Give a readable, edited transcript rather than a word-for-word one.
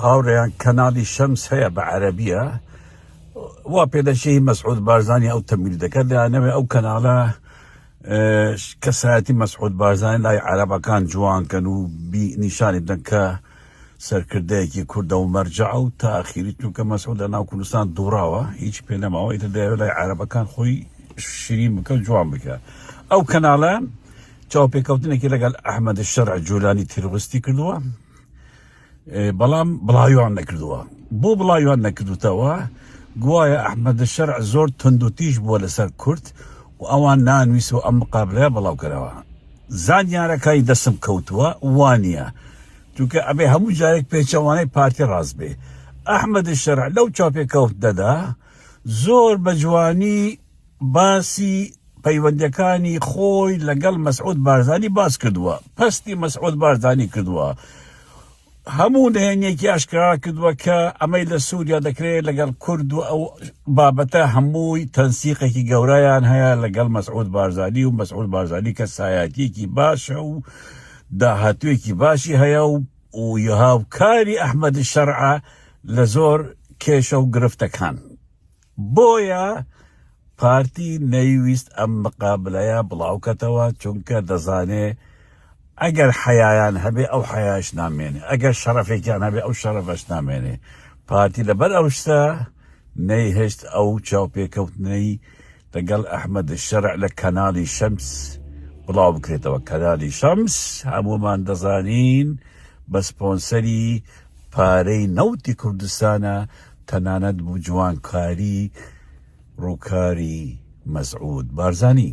هاوڕێیان کەناڵی شەمس هەیە بە عەرەبیە وا پێدەچێ مەسعود بارزانی ئەو تەمبیل دەکات لەیانەوێ ئەو کەناڵە کەسایەتی مەسعود بارزانی لای عەرەبەکان جوانکەن و نیشانی بدەن کە سەرکردەیەکی کوردە و مەرجەعە و تا ئاخیری چونکە مەسعود لە ناو کوردستان دووڕاوە هیچ پێ نەماوە ئیتر دەیەوێت لای عەرەبەکان خۆی شیرین بکە و جوان بکە. ئەو کەناڵە چاوپێکەوتنێکی لەگەڵ ئەحمەد شەرع جوولانی تیرۆریستی کردووە بەڵام بڵاویان نەکردووە. بۆ بڵاویان نەکردوتەوە گوایە ئەحمەد شەرع زۆر تند و تیژ بووە لەسەر کورد و ئەوان نانویست و ئەم مقابلەیە بڵاوکەرەوە. زانیارەکانی دەسم کەوتووە وانە چونکە ئەبێ هەموو جارێک پێچەوانەی پارتی ڕاست بێ. ئەحمەد شەرع لەو چاوپێکەوت دەدا زۆر بە جوانی باسی پەیوەندیەکانی خۆی لەگەڵ مەسعود بارزانی باس کردووە، پەستی مەسعود بارزانی کردووە، هەموو نهێنیەکی ئاشکرا کردووە کە ئەمەی لە سووریا دەکرێت لەگەڵ کورد و ئەو بابەتە هەمووی تەنسیقێکی گەورەیان هەیە لەگەڵ مەسعود بارزانی و مەسعود بارزانی کە سایەتیەکی باشە و داهاتوویەکی باشی هەیە و هاوکاری ئەحمەد شەرع لە زۆر کێشە و گرفتەکان. بۆیە پارتی نەیویست ئەم مقابلەیە بڵاوکەتەوە چونکە دەزانێ ئەگەر حەیایان هەبێ ئەو حەیاش نامێنێ، ئەگەر شەرەفێکیان هەبێ ئەو شەرەفەش نامێنێ. پارتی لەبەر ئەو شتە نەیهێشت ئەو چاوپێکەوتنەی لەگەڵ ئەحمەد شەرع لە کەناڵی شەمس بڵاو بکرێتەوە. کەناڵی شەمس هەموومان دەزانین بە سپۆنسەری پارەی نەوتی کوردستانە تەنانەت بوو جوانکاری ڕووکاری مەسعود بارزانی.